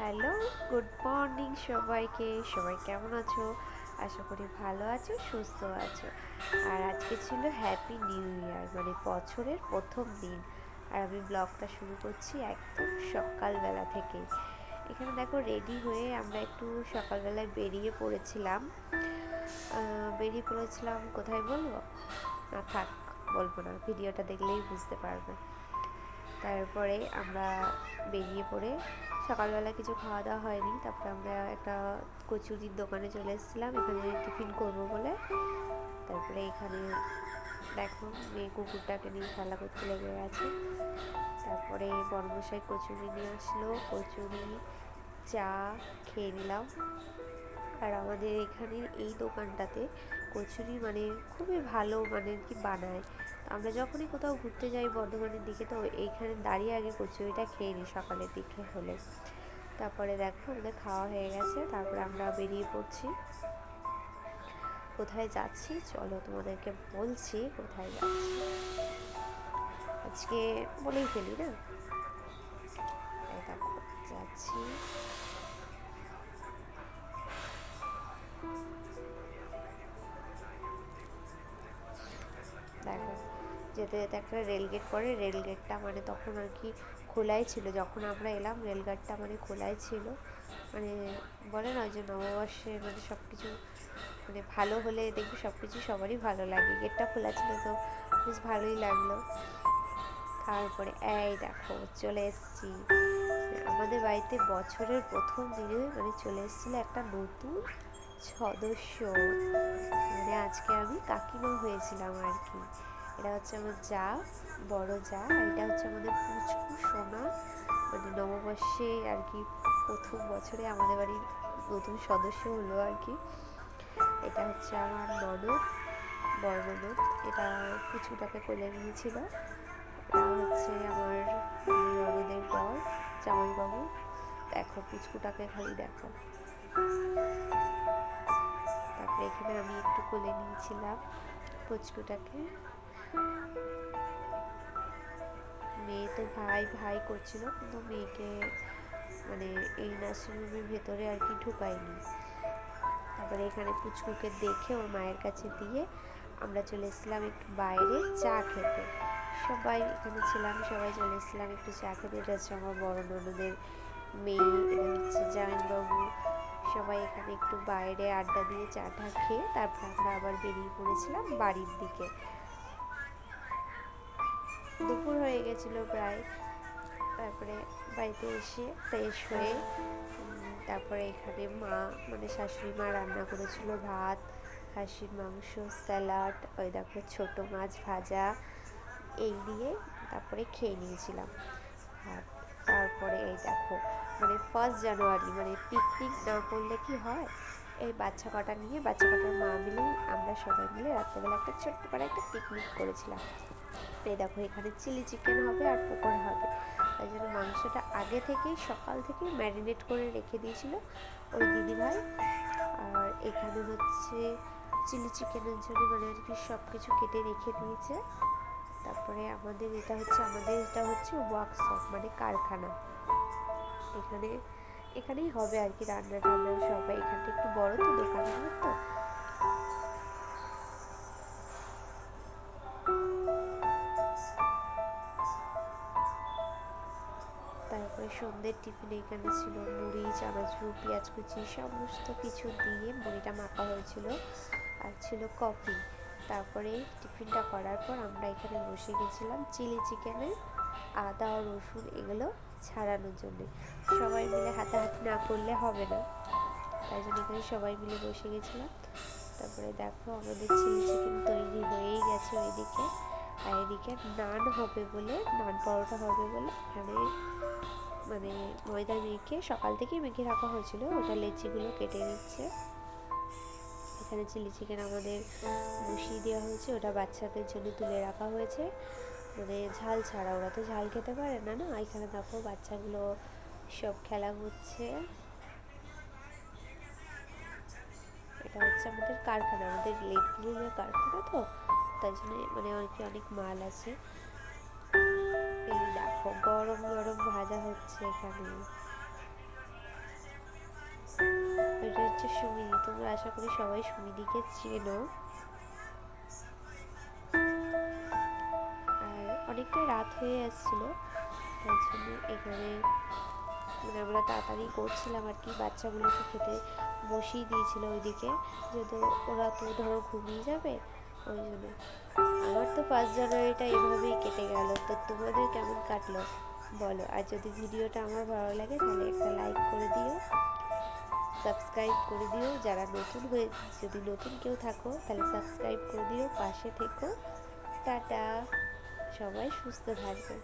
Hello, good morning সবাইকে। সবাই কেমন আছো? আশা করি ভালো আছো, সুস্থ আছো। আর আজকে ছিল হ্যাপি নিউ ইয়ার, মানে বছরের প্রথম দিন। আর আমি ব্লগটা শুরু করছি একদম সকালবেলা থেকে। এখানে দেখো রেডি হয়ে আমরা একটু সকালবেলায় বেরিয়ে পড়েছিলাম। কোথায় বলবো? না থাক, বলবো না, ভিডিওটা দেখলেই বুঝতে পারবে। তারপরে আমরা বেরিয়ে পড়ে সকালবেলা কিছু খাওয়া দাওয়া হয়নি, তারপরে আমরা একটা কচুরির দোকানে চলে এসেছিলাম এখানে টিফিন করব বলে। তারপরে এখানে দেখো মেয়ে কুকুরটাকে নিয়ে খেলা করতে লেগে গেছে। তারপরে বড়মশাই কচুরি নিয়ে আসলো, কচুরি চা খেয়ে নিলাম। আর আমাদের এখানের এই দোকানটাতে কচুরি মানে খুবই ভালো মানের কি বানায়। আমরা যখনই কোথাও ঘুরতে যাই বর্ধমানের দিকে, তো এইখানে দাঁড়িয়ে আগে কচুরিটা খেয়ে নিই সকালের দিকে হলে। তারপরে দেখো আমাদের খাওয়া হয়ে গেছে, তারপরে আমরা বেরিয়ে পড়ছি। কোথায় যাচ্ছি চলো তোমাদেরকে বলছি কোথায় যাচ্ছি। আজকে বলেই ফেলি না, এই দেখো যাচ্ছি। দেখো যেতে যেতে একটা রেলগেট পড়ে, রেলগেটটা মানে তখন আর কি খোলাই ছিল, যখন আমরা এলাম রেলগেটটা মানে খোলাই ছিল। মানে বলে না যে নববর্ষে মানে সব কিছু মানে ভালো হলে দেখবি সব কিছু সবারই ভালো লাগে। গেটটা খোলা ছিল তো বেশ ভালোই লাগলো। তারপরে এই দেখো চলে এসেছি আমাদের বাড়িতে বছরের প্রথম দিনে, মানে চলে এসেছিলো একটা নতুন সদস্য। মানে আজকে আমি কাকিমা হয়েছিলাম আর কি। এটা হচ্ছে আমার যা, বড় যা। আর এটা হচ্ছে আমাদের পুচকু সোনা, মানে নববর্ষে আর কি প্রথম বছরে আমাদের বাড়ির নতুন সদস্য হলো আর কি। এটা হচ্ছে আমার ননদ, বড় ননদ। এটা পুচকুটাকে কোলে নিয়েছিল। এটা হচ্ছে আমার ননদের বর, জামাইবাবু। দেখো পুচকুটাকে খালি দেখো। তারপরে এখানে আমি একটু কোলে নিয়েছিলাম পুচকুটাকে। মেয়ে তো ভাই ভাই করছিল, কিন্তু মেয়েকে মানে এই নার্সিংহোমের ভেতরে আর কি ঢুকায়নি। তারপরে এখানে পুচকুকে দেখে ওর মায়ের কাছে দিয়ে আমরা চলে এসেছিলাম একটু বাইরে চা খেতে। সবাই এখানে ছিলাম, সবাই চলে এসেছিলাম একটু চা খেতে। এটা হচ্ছে আমার বড় ননদের মেয়ে, এটা হচ্ছে জামাইবাবু। সবাই এখানে একটু বাইরে আড্ডা দিয়ে চাটা খেয়ে তারপর আমরা আবার বেরিয়ে পড়েছিলাম বাড়ির দিকে। দুপুর হয়ে গেছিলো প্রায়। তারপরে বাড়িতে এসে ফ্রেশ হয়ে তারপরে এখানে মা মানে শাশুড়ি মা রান্না করেছিল ভাত, খাসির মাংস, স্যালাড, ওই দেখো ছোটো মাছ ভাজা, এই দিয়ে তারপরে খেয়ে নিয়েছিলাম ভাত। তারপরে এই দেখো মানে 1 জানুয়ারি মানে পিকনিক না করলে কি হয়, এই বাচ্চা কটা নিয়ে বাচ্চা কটার মা মিলেই আমরা সবাই মিলে রাত্রেবেলা একটা ছোট্ট করে একটা পিকনিক করেছিলাম। এই দেখো এখানে চিলি চিকেন হবে আর পকোড়া হবে। তাই জন্য মাংসটা আগে থেকেই সকাল থেকেই ম্যারিনেট করে রেখে দিয়েছিল ওই দিদিভাই। আর এখানে হচ্ছে চিলি চিকেনের জন্য মানে আর কি সব কিছু কেটে রেখে দিয়েছে। তারপরে এটা হচ্ছে ওয়ার্কশপ মানে কারখানা। এখানে এখানেই হবে আর কি রান্না টান্না সবাই। এখানটা একটু বড় তো দোকানগুলো তো। তারপরে সন্ধ্যের টিফিনে এখানে ছিল মুড়ি, চানাচুর, পেঁয়াজ কুচি, সমস্ত কিছু দিয়ে মুড়িটা মাখা হয়েছিল। আর ছিল কফি। তারপরে টিফিনটা করার পর আমরা এখানে বসে গেছিলাম চিলি চিকেনে আদা ও রসুন এগুলো ছাড়ানোর জন্য। সবাই মিলে হাতাহাতি না করলে হবে না, তাই জন্য এখানে সবাই মিলে বসে গেছিলাম। তারপরে দেখো আমাদের চিলি চিকেন তৈরি হয়েই গেছে ওইদিকে। আর এদিকে নান হবে বলে, নান পরোটা হবে বলে এখানে মানে ময়দা মেখে সকাল থেকেই মেখে রাখা হয়েছিল, ওটা লেচিগুলো কেটে নিচ্ছে। এখানে চিলি চিকেন আমাদের বসিয়ে দেওয়া হয়েছে, ওটা বাচ্চাদের জন্য তুলে রাখা হয়েছে মানে ঝাল ছাড়া। ওরা তো ঝাল খেতে পারে না না। এখানে দেখো বাচ্চাগুলো সব খেলা করছে। এটা হচ্ছে আমাদের কারখানা, আমাদের লেট মিলের কারখানা তো, তাই জন্য মানে অনেক মাল আছে। এই দেখো গরম গরম ভাজা হচ্ছে এখানে। এটা হচ্ছে সুমিনি, তোমরা আশা করি সবাই সুমিনিকে চেনো। আর অনেকটাই রাত হয়ে আসছিলো, তার জন্য এখানে মানে আমরা তাড়াতাড়ি করছিলাম আর কি। বাচ্চাগুলোকে খেতে বসিয়ে দিয়েছিল ওইদিকে, যেহেতু ওরা তো ধরো ঘুমিয়ে যাবে ওই জন্য। আমার তো 1 জানুয়ারিটা এভাবেই কেটে গেল। তো তোমাদের কেমন কাটলো বলো। আর যদি ভিডিওটা আমার ভালো লাগে তাহলে একটা লাইক করে দিও, সাবস্ক্রাইব করে দিও। যারা যদি নতুন কেউ থাকো তাহলে সাবস্ক্রাইব করে দিও, পাশে থেকো। টাটা, সবাই সুস্থ থাকবে।